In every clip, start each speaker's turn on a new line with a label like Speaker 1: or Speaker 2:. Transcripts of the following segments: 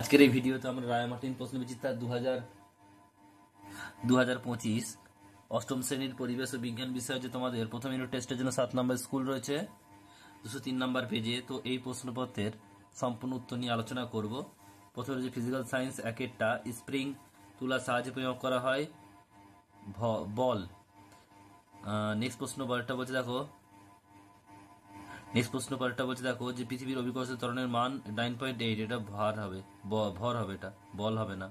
Speaker 1: আজকের এই ভিডিওতে আমরা রায় মার্টিন প্রশ্নবিচিত্রা 2025 অষ্টম শ্রেণীর পরিবেশ ও বিজ্ঞান বিষয় হচ্ছে তোমাদের প্রথম ইউনিট টেস্টের জন্য 7 নম্বর স্কুল রয়েছে 203 নম্বর পেজে। তো এই প্রশ্নপত্রের সম্পূর্ণ উত্তর নিয়ে আলোচনা করব। প্রথমে রয়েছে ফিজিক্যাল সায়েন্স একেরটা স্প্রিং তুলার সাহায্যে পরিমাপ করা হয় বল। নেক্সট প্রশ্ন পরেরটা বলছে দেখো যে পৃথিবীর অভিকর্ষ ত্বরণের মান 9.8, এটা ভর হবে, এটা বল হবে না।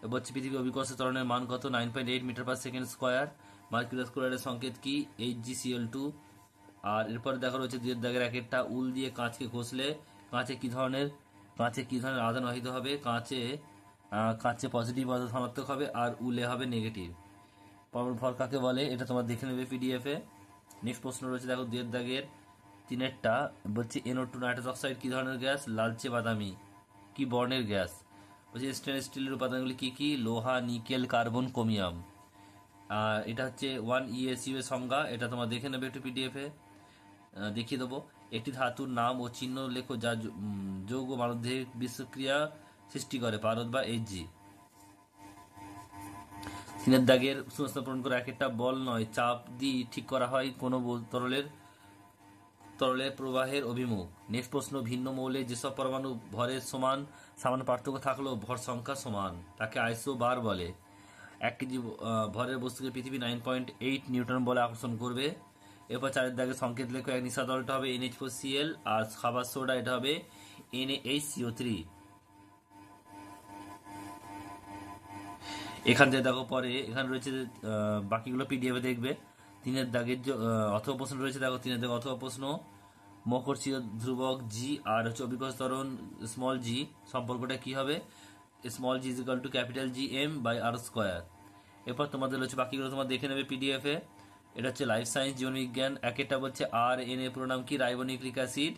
Speaker 1: এবার হচ্ছে পৃথিবীর অভিকর্ষ ত্বরণের মান কত? 9.8 metre per second square. Mercurous ক্লোরাইডের সংকেত কি? HgCl2। আর এরপরে দেখা রয়েছে দুইয়ের দাগের একেরটা উল দিয়ে কাঁচকে ঘষলে কাঁচে কি ধরনের আধান আহিত হবে? কাঁচে পজিটিভ অর্থাৎ ধনাত্মক হবে, আর উলে হবে নেগেটিভ। ভর কাকে বলে এটা তোমরা দেখে নেবে পিডিএফে। নেক্সট প্রশ্ন রয়েছে দেখো দুইয়ের দাগের তিনেরটা, বলছে NO2 নাইট্রাস অক্সাইড কি ধরনের গ্যাস? লালচে বাদামি। কি বর্ণের গ্যাস? বলছে স্টেনলেস স্টিলের উপাদানগুলি কি কি? লোহা, নিকেল, কার্বন, ক্রোমিয়াম। এটা হচ্ছে 1ESU এর সংজ্ঞা, এটা তোমরা দেখে নেবে একটু পিডিএফে দেখিয়ে দেবো। একটি ধাতুর নাম ও চিহ্ন লেখো যা যৌগ মানবদেহে বিষক্রিয়া সৃষ্টি করে। পারদ বা Hg। তিনের দাগের শূন্যস্থান পূরণ করে একেরটা বল নয় চাপ দিয়ে ঠিক করা হয় কোনো তরলের প্রবাহের অভিমুখ। নেক্সট প্রশ্ন ভিন্ন মৌলে যেসব পরমাণু ভরের সমান সামান্য পার্থক্য থাকলেও ভর সংখ্যা সমান তাকে আইসোবার বলে। 1 কেজি ভরের বস্তুকে পৃথিবী 9.8 নিউটন বলে আকর্ষণ করবে। এরপর চারের দাগে সংকেত লেখো এক নিশা দলটা হবে NH4Cl, আর খাবার সোডা এটা হবে NaHCO3। এখান থেকে দেখো পরে এখানে রয়েছে বাকিগুলো পিডিএফে দেখবে। তিনের দাগের যে অথবা প্রশ্ন রয়েছে দেখো তিনের দাগে অথবা প্রশ্ন মকরশীয় ধ্রুবক জি আর হচ্ছে অভিকর্ষ ত্বরণ স্মল জি সম্পর্কটা কি হবে? Small G is equal to capital G M by R square. এরপর তোমাদের হচ্ছে বাকিগুলো তোমার দেখে নেবে পিডিএফে। এটা হচ্ছে লাইফ সায়েন্স জীবনবিজ্ঞান একেরটা বলছে RNA পুরো নাম কি? Ribonucleic acid.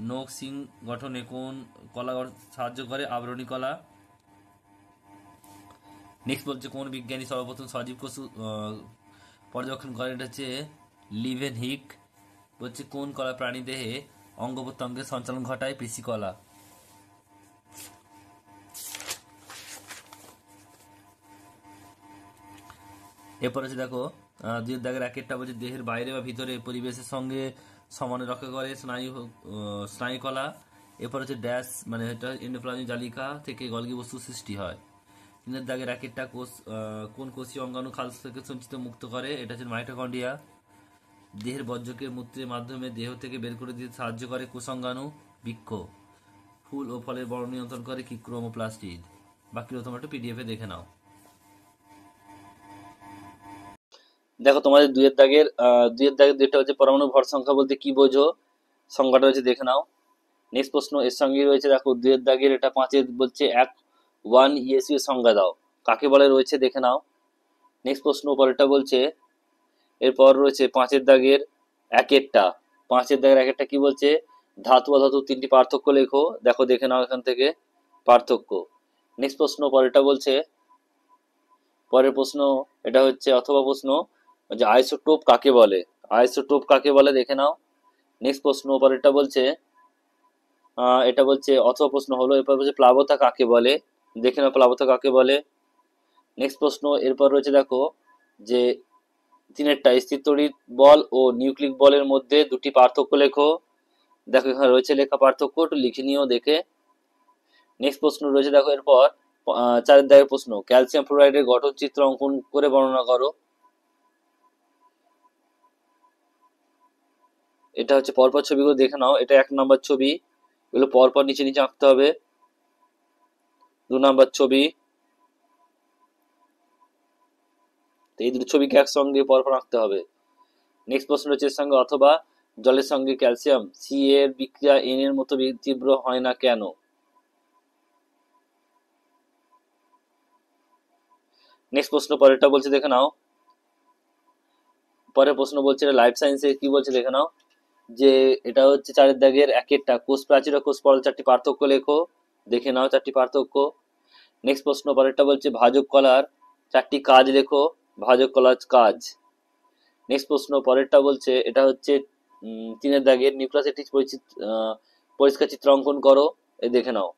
Speaker 1: নোক সিং গঠনে কোন কলা সাহায্য করে? আবরণী কলা। নেক্সট বলছে কোন বিজ্ঞানী সর্বপ্রথম সজীব কোষ পর্যবেক্ষণ করেন? এটা হচ্ছে লিভেনহিক। বলছে কোন কলা প্রাণী দেহে অঙ্গ প্রত্যঙ্গের সঞ্চালন ঘটায়? পিসিকলা। এরপর হচ্ছে দেখো দুই দাগের একেরটা বলছে দেহের বাইরে বা ভিতরে পরিবেশের সঙ্গে সমানে রক্ষা করে স্নায়ু কলা। এরপর হচ্ছে ড্যাশ মানে এটা এন্ডোপ্লাজমিক জালিকা থেকে গলগি বস্তু সৃষ্টি হয়। তিনের দাগের একেরটা কোন কোষীয় অঙ্গাণু খাদ্য থেকে সঞ্চিত মুক্ত করে? এটা হচ্ছে মাইটোকন্ড্রিয়া। দেহের বর্জ্যকে মূত্রের মাধ্যমে দেহ থেকে বের করে দিতে সাহায্য করে কোষাঙ্গাণু। বৃক্ষ। ফুল ও ফলের বর্ণ নিয়ন্ত্রণ করে কি? ক্রোমোপ্লাস্টিড। বাকিগুলো তোমরা একটু পিডিএফে দেখে নাও। দেখো তোমাদের দুইয়ের দাগের দুইটা হচ্ছে পরমাণু ভর সংখ্যা বলতে কি বোঝো? সংখ্যাটা হচ্ছে দেখে নাও। নেক্সট প্রশ্ন এর সঙ্গে রয়েছে দেখো দুইয়ের দাগের এটা 5 বলছে 1ESU এর সংজ্ঞা দাও কাকে বলে? রয়েছে দেখে নাও। নেক্সট প্রশ্ন পরেরটা বলছে এরপর রয়েছে 5 দাগের একেরটা কি বলছে? ধাতু অধাতু 3টি পার্থক্য লেখো। দেখো দেখে নাও এখান থেকে পার্থক্য। নেক্সট প্রশ্ন পরের প্রশ্ন এটা হচ্ছে অথবা প্রশ্ন যে আইসোটোপ কাকে বলে? দেখে নাও। নেক্সট প্রশ্ন পরেরটা বলছে এটা বলছে অথবা প্রশ্ন হলো এরপর বলছে প্লাবতা কাকে বলে? দেখে নাও প্লাবতা কাকে বলে। নেক্সট প্রশ্ন এরপর রয়েছে দেখো যে তিনেরটা স্থির তড়িৎ বল ও নিউক্লিক বলের মধ্যে দুটি পার্থক্য লেখো। দেখো এখানে রয়েছে লেখা পার্থক্য, একটু লিখে নিও দেখে। নেক্সট প্রশ্ন রয়েছে দেখো এরপর 4 দাগের প্রশ্ন ক্যালসিয়াম ফ্লোরাইডের গঠন চিত্র অঙ্কন করে বর্ণনা করো। এটা হচ্ছে পরপর ছবিগুলো দেখে নাও। এটা 1 নম্বর ছবি, এগুলো পরপর নিচে নিচে আঁকতে হবে। 2 নম্বর ছবি, এই দুটো ছবিকে একসঙ্গে পরপর আঁকতে হবে। নেক্সট প্রশ্ন হচ্ছে এর সঙ্গে অথবা জলের সঙ্গে ক্যালসিয়াম সি এর বিক্রিয়া এন এর মতো তীব্র হয় না কেন? নেক্সট প্রশ্ন পরেরটা বলছে দেখে নাও। পরের প্রশ্ন বলছে লাইফ সায়েন্সে কি বলছে দেখে নাও। যে এটা হচ্ছে 4 দাগের একেরটা কোষ প্রাচীর ও কোষ পর্দা 4টি পার্থক্য লেখো। দেখে নাও 4টি পার্থক্য। নেক্সট প্রশ্ন পরেরটা বলছে ভাজক কলার 4টি কাজ লেখো। ভাজক কলার কাজ। নেক্সট প্রশ্ন পরেরটা বলছে, এটা হচ্ছে 3-এর দাগের নিউক্লিয়াস একটি পরিষ্কার চিত্র অঙ্কন করো, এই দেখে নাও।